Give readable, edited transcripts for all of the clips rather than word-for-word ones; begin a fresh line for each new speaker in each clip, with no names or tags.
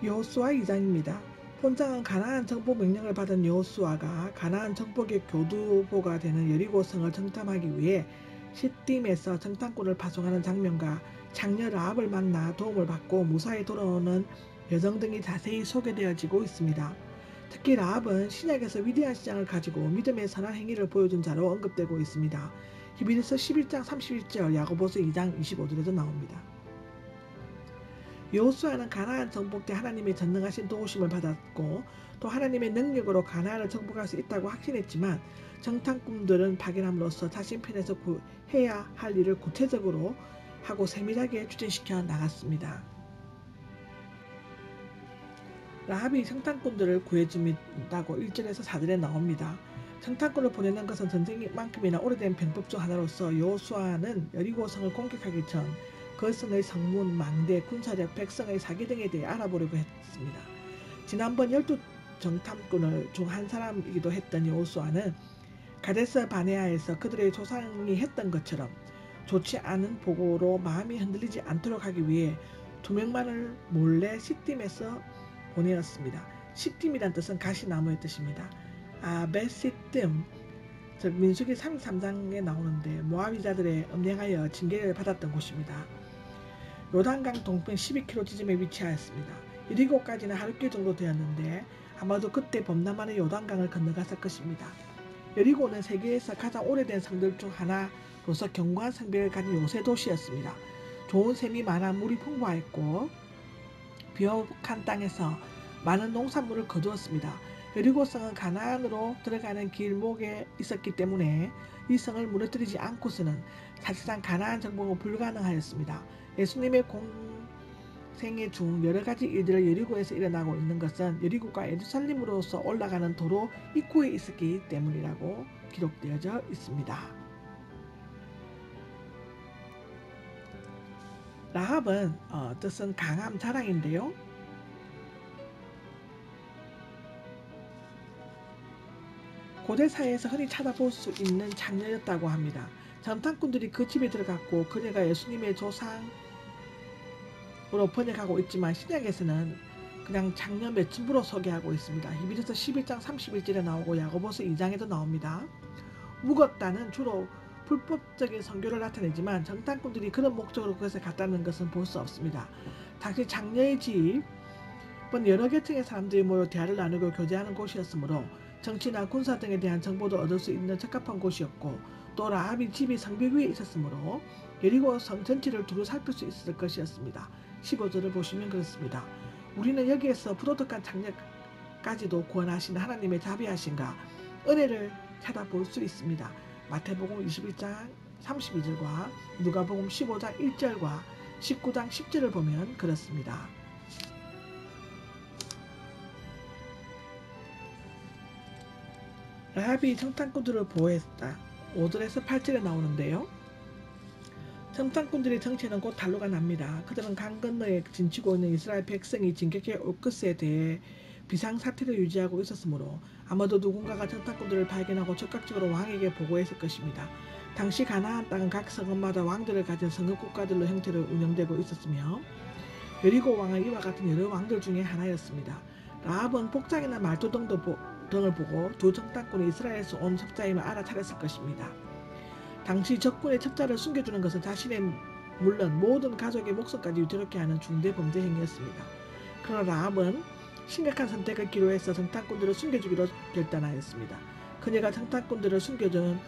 여호수아 2장입니다. 본장은 가나안 정복 명령을 받은 여호수아가 가나안 정복의 교두보가 되는 여리고성을 정탐하기 위해 시딤에서 정탐꾼을 파송하는 장면과 장녀 라합을 만나 도움을 받고 무사히 돌아오는 여정 등이 자세히 소개되어지고 있습니다. 특히 라합은 신약에서 위대한 신앙을 가지고 믿음의 선한 행위를 보여준 자로 언급되고 있습니다. 히브리서 11장 31절, 야고보서 2장 25절에도 나옵니다. 여호수아는 가나안 정복 때 하나님의 전능하신 도우심을 받았고 또 하나님의 능력으로 가나안을 정복할 수 있다고 확신했지만 정탐꾼들은 파견함으로써 자신 편에서 해야 할 일을 구체적으로 하고 세밀하게 추진시켜 나갔습니다. 라합이 정탐꾼들을 구해준다고 1절에서 4절에 나옵니다. 정탐꾼을 보내는 것은 전쟁만큼이나 오래된 병법 중 하나로서 여호수아는 여리고성을 공격하기 전 그 성의 성문, 망대, 군사력, 백성의 사기 등에 대해 알아보려고 했습니다. 지난번 12 정탐꾼을 중 한 사람이기도 했던 여호수아는 가데스 바네아에서 그들의 조상이 했던 것처럼 좋지 않은 보고로 마음이 흔들리지 않도록 하기 위해 2명만을 몰래 시딤에서 보내었습니다. 시딤이란 뜻은 가시나무의 뜻입니다. 베시딤, 즉 민수기 33장에 나오는데 모아비자들의 음행하여 징계를 받았던 곳입니다. 요단강 동편 12km 지점에 위치하였습니다. 여리고까지는 하루길 정도 되었는데 아마도 그때 범람하는 요단강을 건너갔을 것입니다. 여리고는 세계에서 가장 오래된 성들 중 하나로서 견고한 성벽을 가진 요새 도시였습니다. 좋은 샘이 많아 물이 풍부하였고 비옥한 땅에서 많은 농산물을 거두었습니다. 여리고성은 가나안으로 들어가는 길목에 있었기 때문에 이 성을 무너뜨리지 않고서는 사실상 가나안 정복은 불가능하였습니다. 예수님의 공생애 중 여러 가지 일들을 여리고에서 일어나고 있는 것은 여리고가 예루살렘으로서 올라가는 도로 입구에 있었기 때문이라고 기록되어져 있습니다. 라합은 뜻은 강함, 자랑인데요. 고대 사회에서 흔히 찾아볼 수 있는 장녀였다고 합니다. 정탐꾼들이 그 집에 들어갔고 그녀가 예수님의 조상으로 번역하고 있지만 신약에서는 그냥 장녀 매춘부로 소개하고 있습니다. 히브리서 11장 31절에 나오고 야고보서 2장에도 나옵니다. 묵었다는 주로 불법적인 선교를 나타내지만 정탐꾼들이 그런 목적으로 그것을 갔다는 것은 볼 수 없습니다. 당시 장녀의 집은 여러 계층의 사람들이 모여 대화를 나누고 교제하는 곳이었으므로 정치나 군사 등에 대한 정보도 얻을 수 있는 적합한 곳이었고 또 라합이 집이 성벽 위에 있었으므로 여리고 성 전체를 두루 살필 수 있을 것이었습니다. 15절을 보시면 그렇습니다. 우리는 여기에서 부도덕한 장녀까지도 구원하시는 하나님의 자비하심과 은혜를 찾아볼 수 있습니다. 마태복음 21장 32절과 누가복음 15장 1절과 19장 10절을 보면 그렇습니다. 라합이 정탐꾼들을 보호했다. 5절에서 8절에 나오는데요. 정탐꾼들이 정치는 곧 단로가 납니다. 그들은 강 건너에 진치고 있는 이스라엘 백성이 진격해 올 것에 대해 비상사태를 유지하고 있었으므로 아마도 누군가가 정탐꾼들을 발견하고 적극적으로 왕에게 보고했을 것입니다. 당시 가나안 땅은 각 성읍마다 왕들을 가진 성읍국가들로 형태로 운영되고 있었으며 여리고 왕은 이와 같은 여러 왕들 중에 하나였습니다. 라합은 복장이나 말투 등을 보고 두 정탐꾼이 이스라엘에서 온 첩자임을 알아차렸을 것입니다. 당시 적군의 첩자를 숨겨주는 것은 자신의 물론 모든 가족의 목숨까지 위태롭게 하는 중대 범죄 행위였습니다. 그러나 라합은 심각한 선택을 기로해서 정탐꾼들을 숨겨주기로 결단하였습니다. 그녀가 정탐꾼들을 숨겨준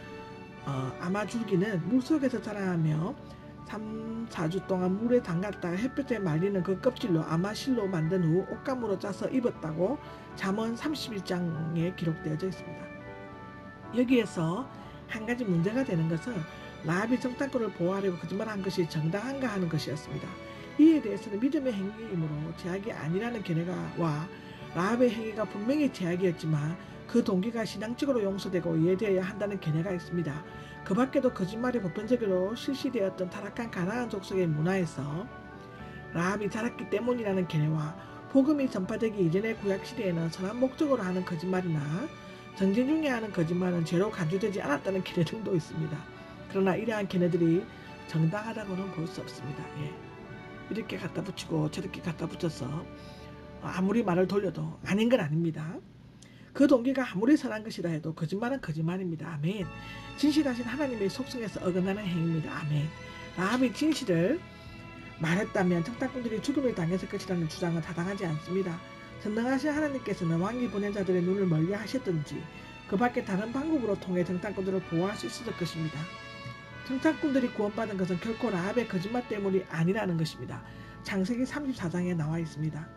아마줄기는 물속에서 자라나며 3-4주 동안 물에 담갔다가 햇볕에 말리는 그 껍질로 아마실로 만든 후 옷감으로 짜서 입었다고 잠언 31장에 기록되어져 있습니다. 여기에서 한 가지 문제가 되는 것은 라합이 정탐꾼을 보호하려고 거짓말한 것이 정당한가 하는 것이었습니다. 이에 대해서는 믿음의 행위이므로 제약이 아니라는 견해와 라합의 행위가 분명히 제약이었지만 그 동기가 신앙적으로 용서되고 이해되어야 한다는 견해가 있습니다. 그 밖에도 거짓말이 보편적으로 실시되었던 타락한 가나안 족속의 문화에서 라합이 자랐기 때문이라는 견해와 복음이 전파되기 이전의 구약시대에는 선한 목적으로 하는 거짓말이나 전쟁 중에 하는 거짓말은 죄로 간주되지 않았다는 견해 등도 있습니다. 그러나 이러한 견해들이 정당하다고는 볼 수 없습니다. 이렇게 갖다 붙이고 저렇게 갖다 붙여서 아무리 말을 돌려도 아닌 건 아닙니다. 그 동기가 아무리 선한 것이라 해도 거짓말은 거짓말입니다. 아멘. 진실하신 하나님의 속성에서 어긋나는 행위입니다. 아멘. 라합이 진실을 말했다면 청탁꾼들이 죽음을 당했을 것이라는 주장은 타당하지 않습니다. 전능하신 하나님께서는 왕이 보낸 자들의 눈을 멀리 하셨든지 그 밖에 다른 방법으로 통해 청탁꾼들을 보호할 수 있었을 것입니다. 청탁꾼들이 구원받은 것은 결코 라합의 거짓말 때문이 아니라는 것입니다. 창세기 34장에 나와 있습니다.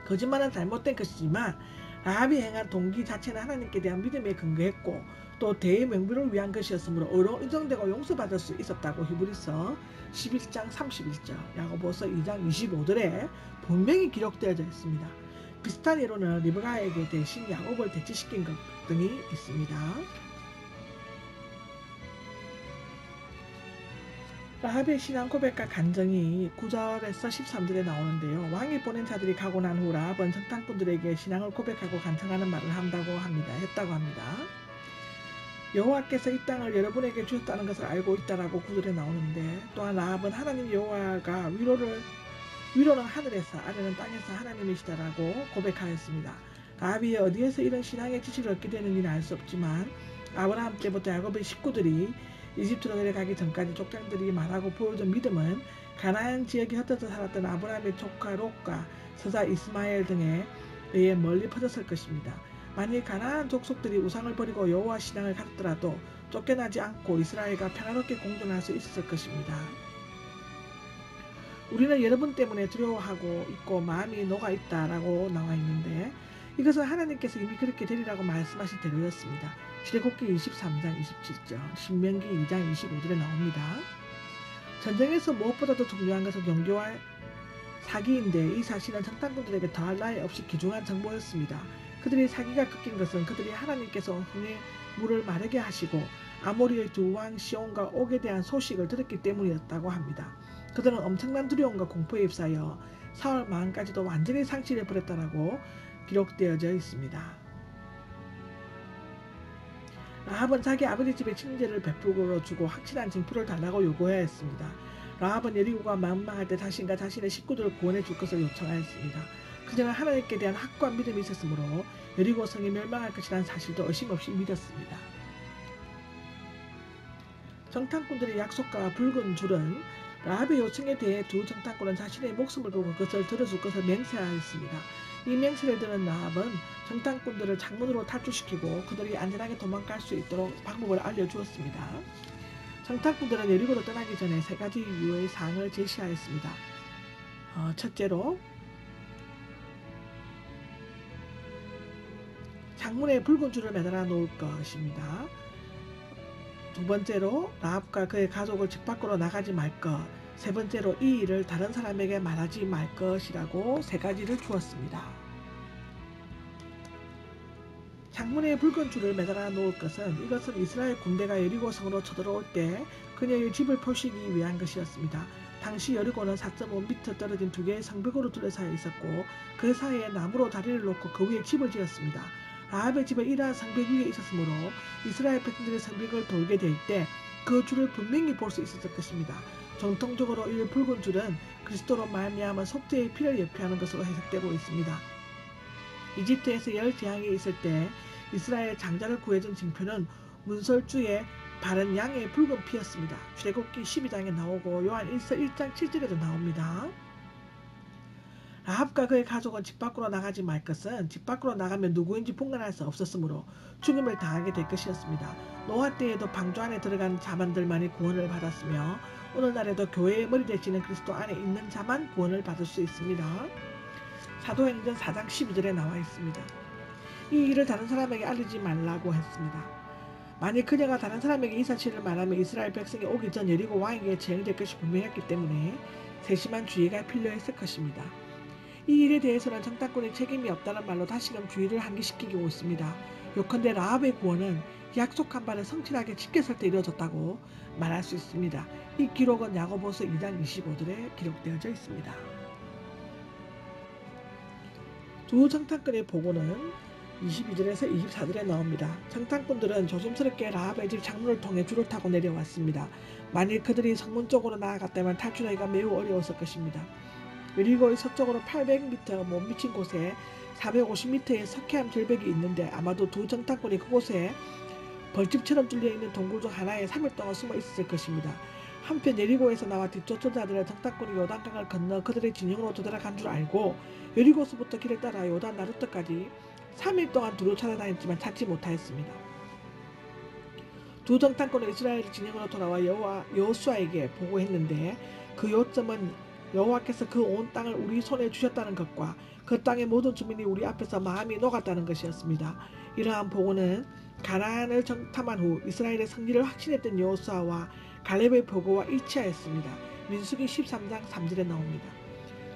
거짓말은 잘못된 것이지만 라합이 행한 동기 자체는 하나님께 대한 믿음에 근거했고 또 대의 명분을 위한 것이었으므로 의로 인정되고 용서받을 수 있었다고 히브리서 11장 31절, 야고보서 2장 25절에 분명히 기록되어져 있습니다. 비슷한 예로는 리브가에게 대신 야곱을 대치시킨 것 등이 있습니다. 라합의 신앙 고백과 간증이 9절에서 13절에 나오는데요. 왕이 보낸 자들이 가고 난 후 라합은 청탁꾼들에게 신앙을 고백하고 간청하는 말을 했다고 합니다. 여호와께서 이 땅을 여러분에게 주셨다는 것을 알고 있다라고 9절에 나오는데, 또한 라합은 하나님 여호와가 위로는 하늘에서 아래는 땅에서 하나님이시다라고 고백하였습니다. 라합이 어디에서 이런 신앙의 지식을 얻게 되는지는 알 수 없지만 아브라함 때부터 야곱의 식구들이 이집트로 내려가기 전까지 족장들이 말하고 보여준 믿음은 가나안 지역에 흩어져 살았던 아브라함의 조카 롯과 서자 이스마엘 등에 의해 멀리 퍼졌을 것입니다. 만일 가나안 족속들이 우상을 버리고 여호와 신앙을 가졌더라도 쫓겨나지 않고 이스라엘과 평화롭게 공존할 수 있었을 것입니다. 우리는 여러분 때문에 두려워하고 있고 마음이 녹아 있다라고 나와 있는데, 이것은 하나님께서 이미 그렇게 되리라고 말씀하신 대로였습니다. 출애굽기 23장 27절, 신명기 2장 25절에 나옵니다. 전쟁에서 무엇보다도 중요한 것은 용기와 사기인데 이 사실은 청탁꾼들에게 더할 나위 없이 귀중한 정보였습니다. 그들이 사기가 꺾인 것은 그들이 하나님께서 흥의 물을 마르게 하시고 아모리의 두 왕 시온과 옥에 대한 소식을 들었기 때문이었다고 합니다. 그들은 엄청난 두려움과 공포에 휩싸여 사울 마음까지도 완전히 상실해버렸다라고 기록되어져 있습니다. 라합은 자기 아버지 집에 친제를 베풀어 주고 확실한 징표를 달라고 요구해야 했습니다. 라합은 여리고가 망망할 때 자신과 자신의 식구들을 구원해 줄 것을 요청하였습니다. 그녀는 하나님께 대한 확고한 믿음이 있었으므로 여리고 성이 멸망할 것이라는 사실도 의심없이 믿었습니다. 정탐꾼들의 약속과 붉은 줄은 라합의 요청에 대해 두 정탐꾼은 자신의 목숨을 걸고 그것을 들어줄 것을 맹세하였습니다. 이 맹세를 들은 라합은 정탐꾼들을 창문으로 탈출시키고 그들이 안전하게 도망갈 수 있도록 방법을 알려주었습니다. 정탐꾼들은 여리고로 떠나기 전에 세 가지 유의 사항을 제시하였습니다. 첫째로, 창문에 붉은 줄을 매달아 놓을 것입니다. 두 번째로, 라합과 그의 가족을 집 밖으로 나가지 말 것. 세 번째로, 이 일을 다른 사람에게 말하지 말 것이라고 세 가지를 주었습니다. 창문에 붉은 줄을 매달아 놓을 것은, 이것은 이스라엘 군대가 여리고 성으로 쳐들어올 때 그녀의 집을 표시하기 위한 것이었습니다. 당시 여리고는 4.5m 떨어진 두 개의 성벽으로 둘러싸여 있었고 그 사이에 나무로 다리를 놓고 그 위에 집을 지었습니다. 라합의 집은 이러한 성벽 위에 있었으므로 이스라엘 백성들의 성벽을 돌게 될 때 그 줄을 분명히 볼 수 있었을 것입니다. 정통적으로 이 붉은 줄은 그리스도로 말미암아 속죄의 피를 예표하는 것으로 해석되고 있습니다. 이집트에서 열 재앙이 있을 때 이스라엘 장자를 구해준 징표는 문설주에 바른 양의 붉은 피였습니다. 출애굽기 12장에 나오고 요한일서 1장 7절에도 나옵니다. 라합과 그의 가족은 집 밖으로 나가지 말 것은 집 밖으로 나가면 누구인지 분간할 수 없었으므로 죽임을 당하게 될 것이었습니다. 노아 때에도 방주 안에 들어간 자만들만이 구원을 받았으며 오늘날에도 교회의 머리 대신은 그리스도 안에 있는 자만 구원을 받을 수 있습니다. 사도행전 4장 12절에 나와 있습니다. 이 일을 다른 사람에게 알리지 말라고 했습니다. 만일 그녀가 다른 사람에게 이 사실을 말하면 이스라엘 백성이 오기 전 여리고 왕에게 재앙될 것이 분명했기 때문에 세심한 주의가 필요했을 것입니다. 이 일에 대해서는 정탐꾼의 책임이 없다는 말로 다시금 주의를 환기시키고 있습니다. 요컨대 라합의 구원은 약속한 바를 성실하게 지켰을 때 이루어졌다고 말할 수 있습니다. 이 기록은 야고보서 2장 25절에 기록되어져 있습니다. 두 정탐꾼의 보고는 22절에서 24절에 나옵니다. 정탐꾼들은 조심스럽게 라합의 집 창문을 통해 줄을 타고 내려왔습니다. 만일 그들이 성문 쪽으로 나아갔다면 탈출하기가 매우 어려웠을 것입니다. 여리고의 서쪽으로 800m 못 미친 곳에 450m의 석회암 절벽이 있는데 아마도 두 정탐꾼이 그곳에 벌집처럼 뚫려있는 동굴 중 하나에 3일 동안 숨어 있었을 것입니다. 한편 여리고에서 나와 뒤쫓아들은 정탐꾼이 요단강을 건너 그들의 진영으로 도달한 줄 알고 여리고서부터 길을 따라 요단 나루터까지 3일 동안 두루 찾아다녔지만 찾지 못하였습니다. 두 정탐꾼은 이스라엘 진영으로 돌아와 여호수아에게 보고했는데 그 요점은 여호와께서 그 온 땅을 우리 손에 주셨다는 것과 그 땅의 모든 주민이 우리 앞에서 마음이 녹았다는 것이었습니다. 이러한 보고는 가나안을 정탐한 후 이스라엘의 승리를 확신했던 여호수아와 갈렙의 보고와 일치하였습니다. 민수기 13장 3절에 나옵니다.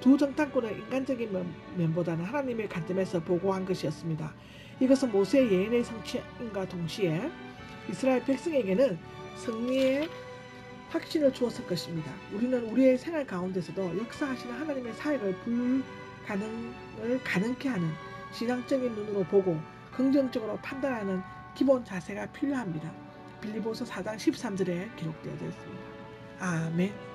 두 정탐꾼은 인간적인 면보다는 하나님의 관점에서 보고한 것이었습니다. 이것은 모세의 예언의 성취과 동시에 이스라엘 백성에게는 승리의 확신을 주었을 것입니다. 우리는 우리의 생활 가운데서도 역사하시는 하나님의 사역을 가능케 하는 신앙적인 눈으로 보고 긍정적으로 판단하는 기본 자세가 필요합니다. 빌립보서 4장 13절에 기록되어 있습니다. 아멘.